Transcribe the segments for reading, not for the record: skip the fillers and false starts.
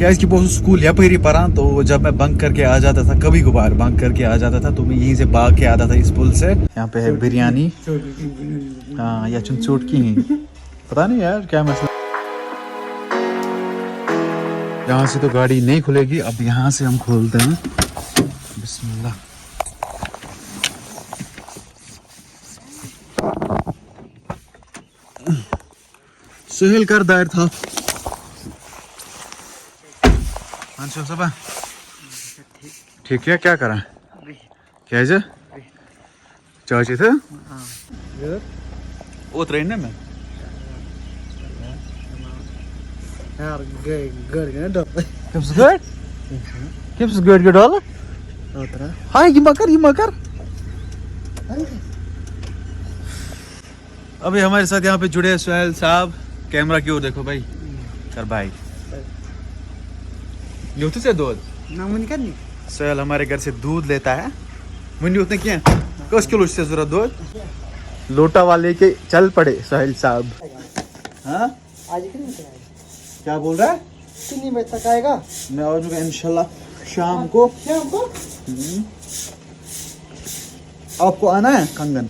क्या इसकी बहुत स्कूल यपरी पढ़ा, तो जब मैं बंक करके आ जाता था, कभी कभार बंक करके आ जाता था, तो मैं यहीं से भाग के आता था इस पुल से। यहाँ पे है बिरयानी। हाँ, या चुटकी ही पता नहीं यार क्या मसला। यहाँ से तो गाड़ी नहीं खुलेगी, अब यहाँ से हम खोलते हैं। बिस्मिल्लाह। सुहेल कर दायर था। ठीक है, क्या करा क्या चाची थे वो ट्रेन में हाँ ये मकर अभी हमारे साथ यहाँ पे जुड़े सुहेल साहब। कैमरा की ओर देखो भाई, कर भाई यूथ से दूध सुहेल हमारे घर से दूध लेता है। मुन्नी उतने क्या कस किलो से जरूरत दूध लोटा वाले के चल पड़े सुहेल साहब। हाँ क्या बोल रहा है? कितनी बजे तक आएगा? मैं आ जाऊंगा इंशाल्लाह शाम को। आपको आना है कंगन?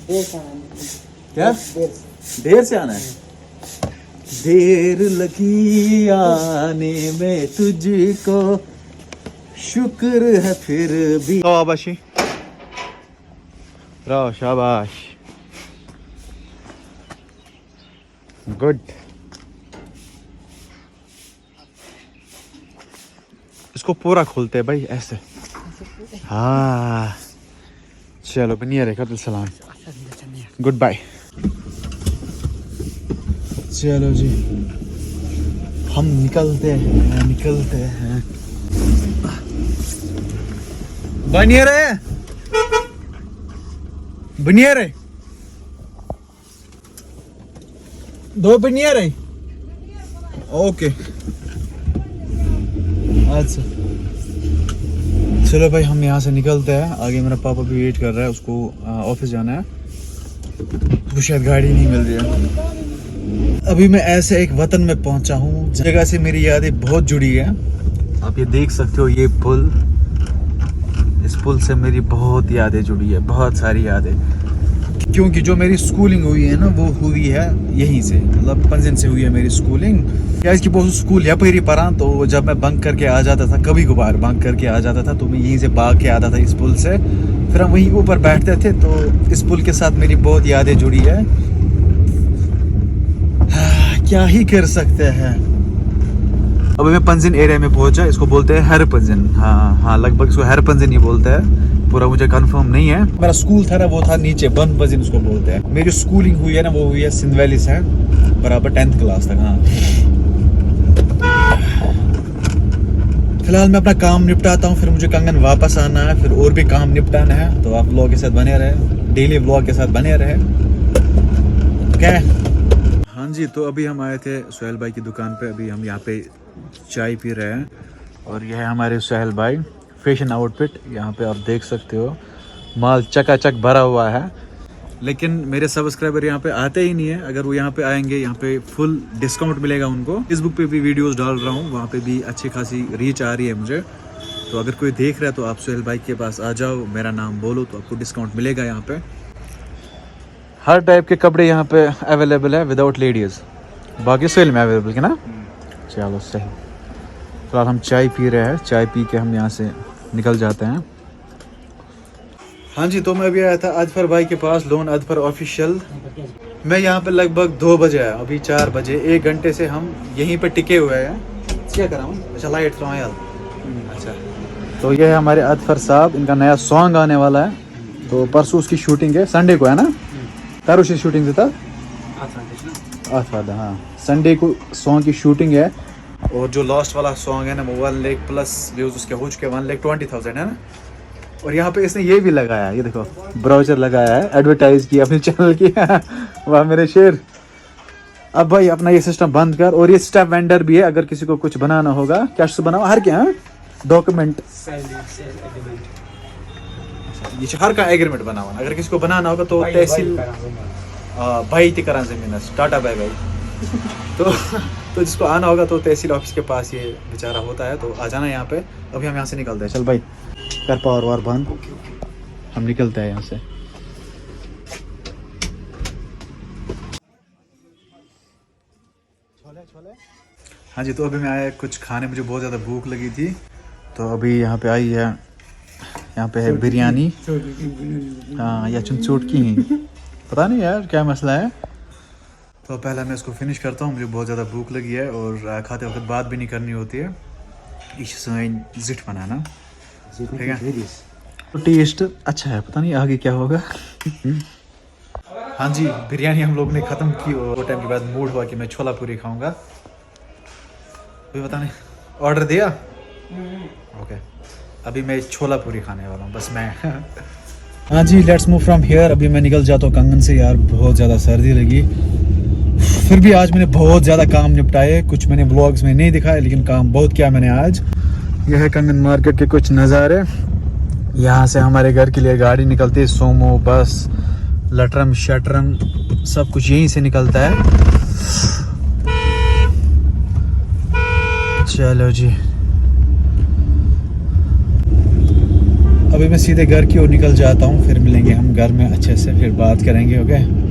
देर से आना क्या देर से आना है? देर लगी आने में तुझको, शुक्र है फिर भी। शाबाशी रहो, शाबाश, गुड। इसको पूरा खोलते हैं भाई ऐसे। हाँ चलो बनिया रहे सलाम, गुड बाय। चलो जी हम निकलते हैं। बनिए रहे दो बनिए रहे। ओके अच्छा चलो भाई हम यहाँ से निकलते हैं। आगे मेरा पापा भी वेट कर रहा है, उसको ऑफिस जाना है, तो शायद गाड़ी नहीं मिल रही है। अभी मैं ऐसे एक वतन में पहुंचा हूँ जगह से मेरी यादें बहुत जुड़ी है। आप ये देख सकते हो, ये पुल, इस पुल से मेरी बहुत यादें जुड़ी है, बहुत सारी यादें, क्योंकि जो मेरी स्कूलिंग हुई है ना वो हुई है यहीं से, मतलब पंजन से हुई है मेरी स्कूलिंग। क्या इसकी बहुत स्कूल यपरी पढ़ा, तो जब मैं बंक करके आ जाता था, कभी कभार बंक करके आ जाता था, तो मैं यहीं से भाग के आता था इस पुल से। फिर हम वहीं ऊपर बैठते थे, तो इस पुल के साथ मेरी बहुत यादें जुड़ी है। क्या ही कर सकते हैं। अभी मैं पंजन एरिया में पहुंचा, इसको बोलते हैं हर पंजन। हाँ लगभग इसको हर पंजन ही बोलते हैं, पूरा मुझे कंफर्म नहीं है। मेरा स्कूल था ना वो था नीचे, बन पंजन उसको बोलते हैं। मेरी स्कूलिंग हुई है ना वो हुई है सिंध वैली से, बराबर 10th क्लास तक। हाँ फिलहाल मैं अपना काम निपटाता हूँ, फिर मुझे कंगन वापस आना है, फिर और भी काम निपटाना है। तो आप व्लॉग के साथ बने रहे, डेली व्लॉग के साथ बने रहे। क्या हाँ जी, तो अभी हम आए थे सुहेल भाई की दुकान पे। अभी हम यहाँ पे चाय पी रहे हैं, और यह है हमारे सुहेल भाई फैशन आउटफिट। यहाँ पे आप देख सकते हो माल चकाचक भरा हुआ है, लेकिन मेरे सब्सक्राइबर यहाँ पे आते ही नहीं है। अगर वो यहाँ पे आएंगे, यहाँ पे फुल डिस्काउंट मिलेगा उनको। फेसबुक पे भी वीडियोस डाल रहा हूँ, वहाँ पे भी अच्छी खासी रीच आ रही है मुझे। तो अगर कोई देख रहा है तो आप सुहेल भाई के पास आ जाओ, मेरा नाम बोलो तो आपको डिस्काउंट मिलेगा। यहाँ पे हर टाइप के कपड़े यहाँ पे अवेलेबल है विदाउट लेडीज़, बाकी सेल में अवेलेबल है ना। चलो सही। फिलहाल हम चाय पी रहे हैं, चाय पी के हम यहाँ से निकल जाते हैं। हाँ जी, तो मैं अभी आया था अजफर भाई के पास, लोन अजफर ऑफिशियल। मैं यहाँ पे लगभग 2 बजे आया, अभी 4 बजे। 1 घंटे से हम यहीं पे टिके हुए हैं। क्या कर रहा हूँ? अच्छा लाइट तो यार। अच्छा तो ये है हमारे अजफर साहब, इनका नया सॉन्ग आने वाला है। तो परसों उसकी शूटिंग है, संडे को है ना। तारू से शूटिंग देता हाँ, संडे को सॉन्ग की शूटिंग है। और जो लास्ट वाला सॉन्ग है ना वो 1 लाख प्लस व्यूज उसके हो चुके, 1,20,000 है ना। और यहाँ पे इसने ये भी लगाया, ये देखो ब्राउजर लगाया है, एडवर्टाइज की अपने चैनल की। वाह मेरे शेर। अब भाई अपना ये सिस्टम बंद कर। और ये स्टेप वेंडर भी है, अगर किसी को कुछ बनाना होगा, कैश से बनाओ हर क्या डॉक्यूमेंट, ये हर का एग्रीमेंट बनाओ। अगर किसी को बनाना होगा तो तहसील भाई तिकरा जमीन टाटा बाय बाय। तो तो जिसको आना होगा तो तहसील ऑफिस के पास ये बेचारा होता है, तो आ जाना यहाँ पे। अभी हम यहाँ से निकलते हैं। चल भाई कर पावर वार बंद, हम निकलते हैं यहाँ से। हाँ जी, तो अभी मैं आया कुछ खाने, मुझे बहुत ज़्यादा भूख लगी थी, तो अभी यहाँ पे आई है, यहाँ पे है बिरयानी। हाँ या चुनचोट की, पता नहीं यार क्या मसला है। तो पहले मैं इसको फिनिश करता हूँ, मुझे बहुत ज़्यादा भूख लगी है और खाते वक्त बात भी नहीं करनी होती है। ये जिट बनाना ठीक है। तो टेस्ट अच्छा है, पता नहीं आगे क्या होगा। हाँ जी, बिरयानी हम लोग ने ख़त्म की और टाइम के बाद मूड हुआ कि मैं छोला पूरी खाऊंगा। अभी पता नहीं ऑर्डर दिया। ओके, अभी मैं छोला पूरी खाने वाला हूँ बस मैं। हाँ जी, लेट्स मूव फ्रॉम हियर। अभी मैं निकल जाता हूँ कंगन से, यार बहुत ज़्यादा सर्दी लगी। फिर भी आज मैंने बहुत ज़्यादा काम निपटाए, कुछ मैंने व्लॉग्स में नहीं दिखाया लेकिन काम बहुत किया मैंने आज। यह है कंगन मार्केट के कुछ नज़ारे। यहाँ से हमारे घर के लिए गाड़ी निकलती है, सोमो, बस, लटरम शटरम सब कुछ यहीं से निकलता है। चलो जी, अभी मैं सीधे घर की ओर निकल जाता हूँ, फिर मिलेंगे हम घर में अच्छे से, फिर बात करेंगे। ओके।